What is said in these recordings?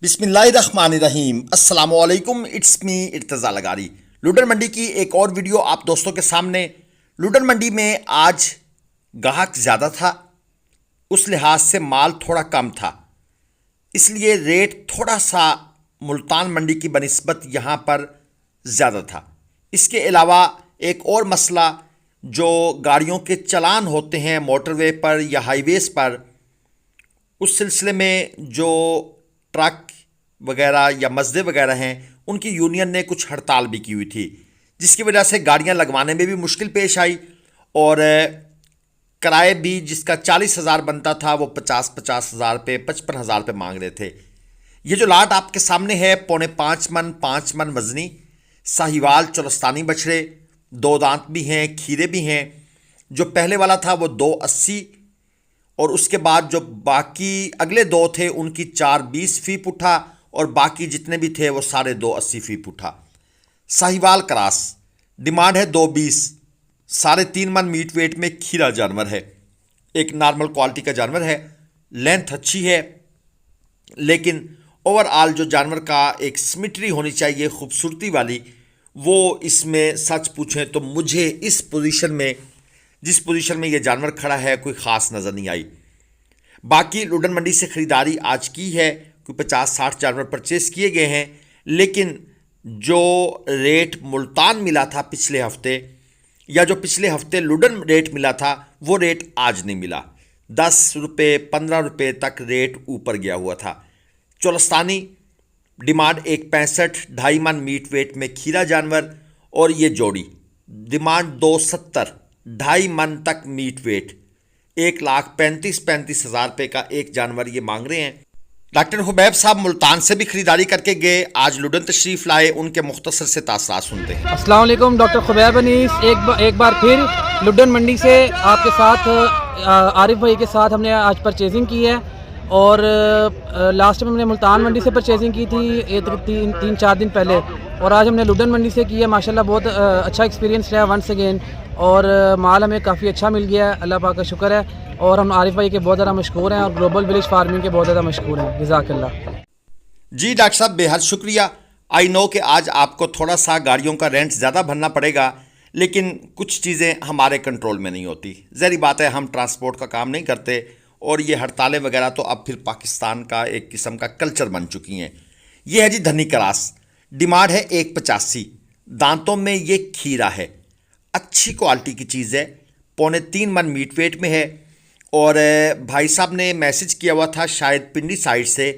बिस्मिल्लाहिर्रहमानिर्रहीम अस्सलामुअलैकुम। It's me Irtaza लगारी। लुडन मंडी की एक और वीडियो आप दोस्तों के सामने। लुडन मंडी में आज ग्राहक ज़्यादा था, उस लिहाज से माल थोड़ा कम था, इसलिए रेट थोड़ा सा मुल्तान मंडी की बनिस्बत यहाँ पर ज़्यादा था। इसके अलावा एक और मसला, जो गाड़ियों के चलान होते हैं मोटरवे पर या हाईवेज़ पर, उस सिलसिले में जो ट्रक वगैरह या मज़दे वगैरह हैं, उनकी यूनियन ने कुछ हड़ताल भी की हुई थी, जिसकी वजह से गाड़ियां लगवाने में भी मुश्किल पेश आई और किराए भी जिसका 40,000 बनता था वो 50,000 पे 55,000 पे मांग रहे थे। ये जो लाट आपके सामने है, 4.5 मन वजनी साहिवाल चोलस्तानी बछड़े, 2 दांत भी हैं, खीरे भी हैं। जो पहले वाला था वो 280 और उसके बाद जो बाकी अगले 2 थे उनकी 420 फी पुठा और बाकी जितने भी थे वो साढ़े 280 फी पुठा। साहिवाल क्रॉस डिमांड है 220, 3.5 मन मीट वेट में खीरा जानवर है, एक नॉर्मल क्वालिटी का जानवर है, लेंथ अच्छी है, लेकिन ओवरऑल जो जानवर का एक सिमेट्री होनी चाहिए खूबसूरती वाली, वो इसमें सच पूछें तो मुझे इस पोजीशन में, जिस पोजीशन में ये जानवर खड़ा है, कोई ख़ास नज़र नहीं आई। बाकी लुडन मंडी से ख़रीदारी आज की है, कोई 50-60 जानवर परचेस किए गए हैं, लेकिन जो रेट मुल्तान मिला था पिछले हफ्ते, या जो पिछले हफ्ते लुडन रेट मिला था, वो रेट आज नहीं मिला। 10 रुपये 15 रुपये तक रेट ऊपर गया हुआ था। चोलस्तानी डिमांड 165, 2.5 मन मीट वेट में खीरा जानवर, और ये जोड़ी डिमांड 270, 2.5 मन तक मीट वेट, 1,35,000 रुपये का एक जानवर ये मांग रहे हैं। डॉक्टर हुबैब साहब मुल्तान से भी खरीदारी करके गए, आज लुडन तशरीफ़ लाए, उनके मुख्तसर से तासरात सुनते हैं। अस्सलाम वालेकुम, डॉक्टर हुबैब अनीस एक बार फिर लुडन मंडी से आपके साथ, आरिफ भाई के साथ हमने आज परचेजिंग की है। और लास्ट में हमने मुल्तान मंडी से परचेजिंग की थी 3-4 दिन पहले, और आज हमने लुडन मंडी से की है। माशाल्लाह बहुत अच्छा एक्सपीरियंस रहा वंस अगेन, और माल हमें काफ़ी अच्छा मिल गया है, अल्लाह पाक का शुक्र है। और हम आरिफ भाई के बहुत ज़्यादा मशहूर हैं और ग्लोबल विलेज फार्मिंग के बहुत ज़्यादा मशहूर हैं। जज़ाकल्लाह। जी डॉक्टर साहब, बेहद शुक्रिया। आई नो कि आज आपको थोड़ा सा गाड़ियों का रेंट ज़्यादा भरना पड़ेगा, लेकिन कुछ चीज़ें हमारे कंट्रोल में नहीं होती। ज़हरी बात है, हम ट्रांसपोर्ट का काम नहीं करते, और ये हड़तालें वगैरह तो अब फिर पाकिस्तान का एक किस्म का कल्चर बन चुकी हैं। ये है जी धनी क्रास, डिमांड है 185, दांतों में ये खीरा है, अच्छी क्वालिटी की चीज़ है, 3.25 मन मीट वेट में है। और भाई साहब ने मैसेज किया हुआ था शायद पिंडी साइड से,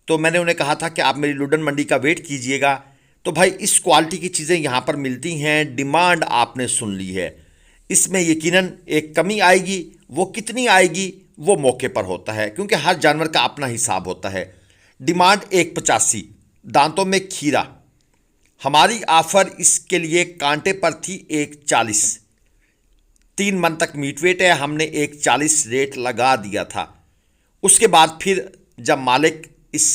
तो मैंने उन्हें कहा था कि आप मेरी लुडन मंडी का वेट कीजिएगा। तो भाई इस क्वालिटी की चीज़ें यहाँ पर मिलती हैं, डिमांड आपने सुन ली है, इसमें यकीनन एक कमी आएगी। वो कितनी आएगी वो मौके पर होता है, क्योंकि हर जानवर का अपना हिसाब होता है। डिमांड 185, दांतों में खीरा, हमारी ऑफ़र इसके लिए कांटे पर थी 140, 3 मन तक मीट वेट है, हमने 140 रेट लगा दिया था। उसके बाद फिर जब मालिक इस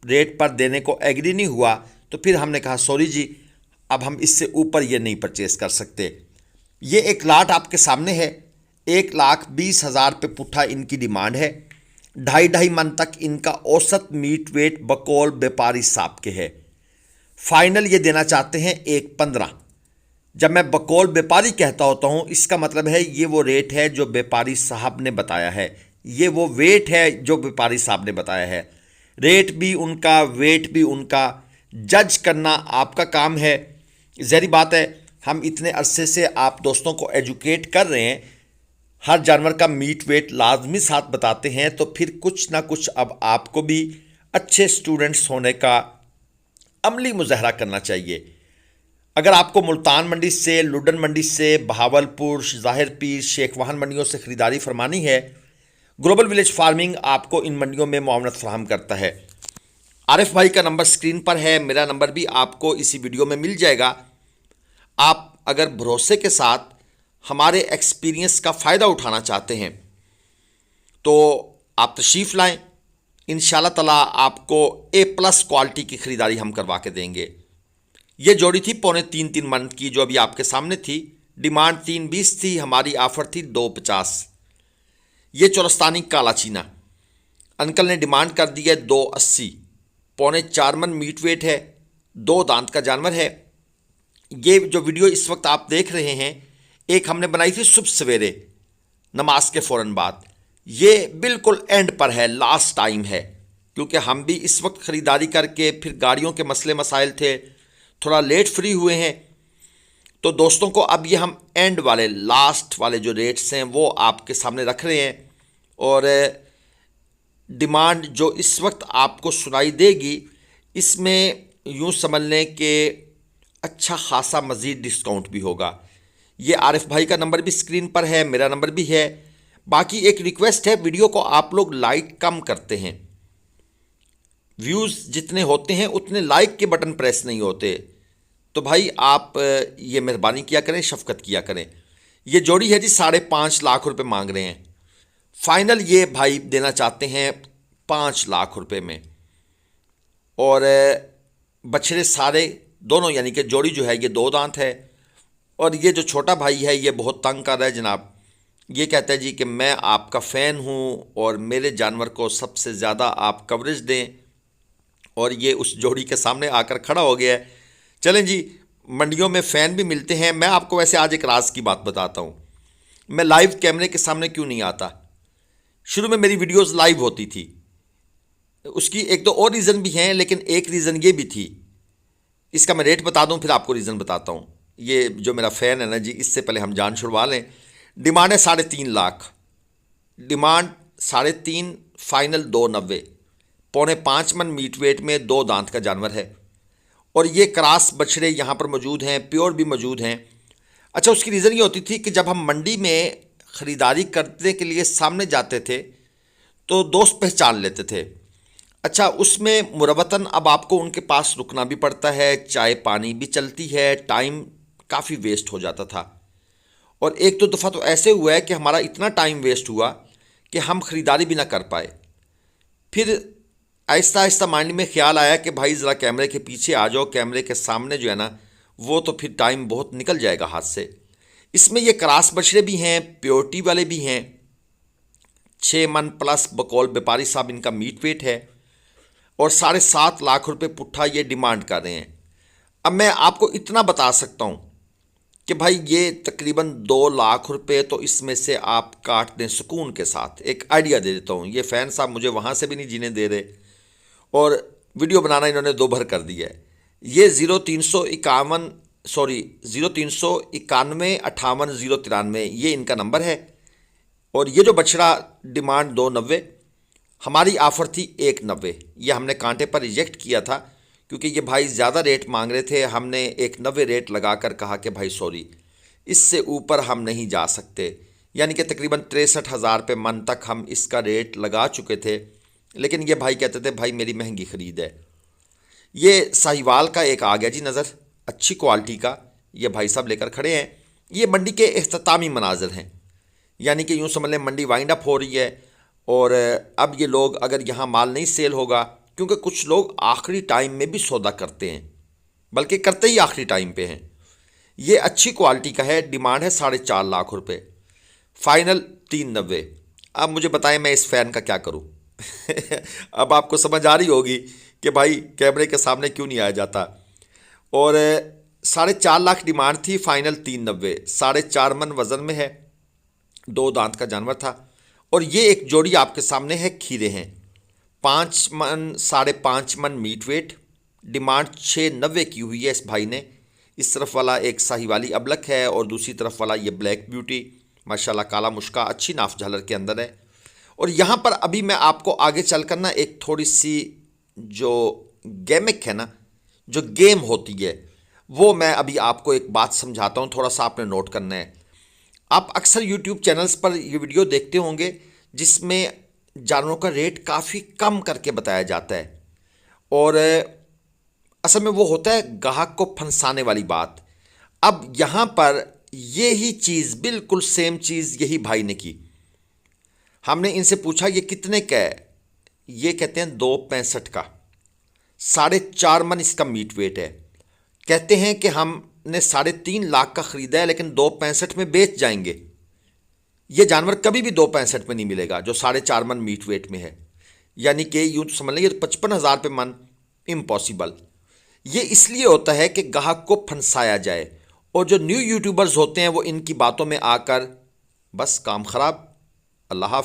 रेट पर देने को एग्री नहीं हुआ, तो फिर हमने कहा सॉरी जी, अब हम इससे ऊपर ये नहीं परचेज़ कर सकते। ये एक लाट आपके सामने है, 1,20,000 पे पुट्ठा इनकी डिमांड है, 2.5 मन तक इनका औसत मीट वेट बकौल व्यापारी साहब के है। फाइनल ये देना चाहते हैं 1.15। जब मैं बकौल व्यापारी कहता होता हूँ, इसका मतलब है ये वो रेट है जो व्यापारी साहब ने बताया है, ये वो वेट है जो व्यापारी साहब ने बताया है। रेट भी उनका, वेट भी उनका, जज करना आपका काम है। ज़हरी बात है, हम इतने अरसे से आप दोस्तों को एजुकेट कर रहे हैं, हर जानवर का मीट वेट लाजमी साथ बताते हैं, तो फिर कुछ ना कुछ अब आपको भी अच्छे स्टूडेंट्स होने का अमली मुजाहरा करना चाहिए। अगर आपको मुल्तान मंडी से, लुडन मंडी से, बहावलपुर, ज़ाहिर पीर, शेख वाहन मंडियों से ख़रीदारी फरमानी है, ग्लोबल विलेज फार्मिंग आपको इन मंडियों में मुआवनत फराहम करता है। आरिफ भाई का नंबर स्क्रीन पर है, मेरा नंबर भी आपको इसी वीडियो में मिल जाएगा। आप अगर भरोसे के साथ हमारे एक्सपीरियंस का फ़ायदा उठाना चाहते हैं तो आप तशरीफ़ लाएं, इंशाल्लाह ताला आपको A+ क्वालिटी की ख़रीदारी हम करवा के देंगे। ये जोड़ी थी 3.25 मन की, जो अभी आपके सामने थी, डिमांड 320 थी, हमारी ऑफ़र थी 250। ये चोलस्तानी काला चीना, अंकल ने डिमांड कर दी है 280, 4.25 मन मीट वेट है, 2 दांत का जानवर है। ये जो वीडियो इस वक्त आप देख रहे हैं, एक हमने बनाई थी सुबह सवेरे नमाज के फ़ौरन बाद। ये बिल्कुल एंड पर है, लास्ट टाइम है, क्योंकि हम भी इस वक्त ख़रीदारी करके फिर गाड़ियों के मसले मसाइल थे, थोड़ा लेट फ्री हुए हैं। तो दोस्तों को अब ये हम एंड वाले लास्ट वाले जो रेट्स हैं वो आपके सामने रख रहे हैं। और डिमांड जो इस वक्त आपको सुनाई देगी, इसमें यूँ समझ लें कि अच्छा खासा मज़ीद डिस्काउंट भी होगा। ये आरिफ भाई का नंबर भी स्क्रीन पर है, मेरा नंबर भी है। बाकी एक रिक्वेस्ट है, वीडियो को आप लोग लाइक कम करते हैं, व्यूज़ जितने होते हैं उतने लाइक के बटन प्रेस नहीं होते। तो भाई आप ये मेहरबानी किया करें, शफकत किया करें। ये जोड़ी है जी 5.5 लाख रुपए मांग रहे हैं। फाइनल ये भाई देना चाहते हैं 5 लाख रुपए में। और बछड़े सारे दोनों, यानी कि जोड़ी जो है ये 2 दांत है। और ये जो छोटा भाई है ये बहुत तंग कर रहा है जनाब। ये कहता है जी कि मैं आपका फ़ैन हूँ और मेरे जानवर को सबसे ज़्यादा आप कवरेज दें। और ये उस जोड़ी के सामने आकर खड़ा हो गया है। चलें जी, मंडियों में फ़ैन भी मिलते हैं। मैं आपको वैसे आज एक राज की बात बताता हूँ। मैं लाइव कैमरे के सामने क्यों नहीं आता। शुरू में मेरी वीडियोस लाइव होती थी, उसकी एक दो और रीज़न भी हैं, लेकिन एक रीज़न ये भी थी, इसका मैं रेट बता दूं फिर आपको रीज़न बताता हूँ। ये जो मेरा फ़ैन है ना जी, इससे पहले हम जान छुड़वा लें। डिमांड है 3.5 लाख, डिमांड 3.5, फाइनल 2.90। 4.25 मन मीट वेट में 2 दांत का जानवर है। और ये क्रॉस बछड़े यहाँ पर मौजूद हैं, प्योर भी मौजूद हैं। अच्छा, उसकी रीज़न ये होती थी कि जब हम मंडी में ख़रीदारी करने के लिए सामने जाते थे तो दोस्त पहचान लेते थे। अच्छा, उसमें मुरवतन अब आपको उनके पास रुकना भी पड़ता है, चाय पानी भी चलती है, टाइम काफ़ी वेस्ट हो जाता था। और एक दो दफ़ा तो ऐसे हुआ है कि हमारा इतना टाइम वेस्ट हुआ कि हम ख़रीदारी भी ना कर पाए। फिर आहिस्ता आहिस्ता माइंड में ख्याल आया कि भाई ज़रा कैमरे के पीछे आ जाओ, कैमरे के सामने जो है ना वो तो फिर टाइम बहुत निकल जाएगा हाथ से। इसमें ये क्रॉस बछड़े भी हैं, प्योरिटी वाले भी हैं। 6 मन प्लस बकौल व्यापारी साहब इनका मीट वेट है। और 7.5 लाख रुपए पुट्ठा ये डिमांड कर रहे हैं। अब मैं आपको इतना बता सकता हूँ कि भाई ये तकरीबन 2 लाख रुपए तो इसमें से आप काट दें सुकून के साथ। एक आइडिया दे देता हूँ, ये फ़ैन साहब मुझे वहाँ से भी नहीं जीने दे रहे और वीडियो बनाना इन्होंने 2 भर कर दिया है। ये 0391 58 093 ये इनका नंबर है। और ये जो बछड़ा डिमांड 2.90, हमारी ऑफ़र थी 1.90। ये हमने कांटे पर रिजेक्ट किया था क्योंकि ये भाई ज़्यादा रेट मांग रहे थे। हमने 1.90 रेट लगाकर कहा कि भाई सॉरी, इससे ऊपर हम नहीं जा सकते। यानी कि तकरीबन 63,000 रुपये मन तक हम इसका रेट लगा चुके थे, लेकिन ये भाई कहते थे भाई मेरी महंगी ख़रीद है। ये साहिवाल का एक आ गया जी नज़र, अच्छी क्वालिटी का, ये भाई साहब लेकर खड़े हैं। ये मंडी के इख्तितामी मनाज़र हैं, यानी कि यूँ समझ लें मंडी वाइंड अप हो रही है। और अब ये लोग अगर यहाँ माल नहीं सेल होगा, क्योंकि कुछ लोग आखिरी टाइम में भी सौदा करते हैं, बल्कि करते ही आखिरी टाइम पे हैं। ये अच्छी क्वालिटी का है, डिमांड है 4.5 लाख रुपए, फाइनल 3.90। अब मुझे बताएं मैं इस फ़ैन का क्या करूं। अब आपको समझ आ रही होगी कि भाई कैमरे के सामने क्यों नहीं आया जाता। और 4.5 लाख डिमांड थी, फाइनल 3.90। 4.5 मन वज़न में है, 2 दांत का जानवर था। और ये एक जोड़ी आपके सामने है, खीरे हैं। 5 मन 5.5 मन मीट वेट, डिमांड 6.90 की हुई है इस भाई ने। इस तरफ वाला एक साहिवाली अबलक है और दूसरी तरफ वाला ये ब्लैक ब्यूटी, माशाल्लाह काला मुश्का, अच्छी नाफ झालर के अंदर है। और यहाँ पर अभी मैं आपको आगे चल कर ना एक थोड़ी सी जो गेमिक है ना, जो गेम होती है, वो मैं अभी आपको एक बात समझाता हूँ, थोड़ा सा आपने नोट करना है। आप अक्सर YouTube चैनल्स पर ये वीडियो देखते होंगे जिसमें जानवरों का रेट काफ़ी कम करके बताया जाता है। और असल में वो होता है ग्राहक को फंसाने वाली बात। अब यहाँ पर ये ही चीज़, बिल्कुल सेम चीज़ यही भाई ने की। हमने इनसे पूछा ये कितने का है, ये कहते हैं 2.65 का, 4.5 मन इसका मीट वेट है। कहते हैं कि हमने 3.5 लाख का ख़रीदा है लेकिन 2.65 में बेच जाएंगे। ये जानवर कभी भी 2.65 में नहीं मिलेगा जो 4.5 मन मीट वेट में है। यानी कि यूँ समझ लेंगे 55,000 रुपये मन इम्पॉसिबल। ये इसलिए होता है कि ग्राहक को फंसाया जाए, और जो न्यू यूट्यूबर्स होते हैं वो इनकी बातों में आकर बस काम खराब। अल्लाह हाफ़िज़।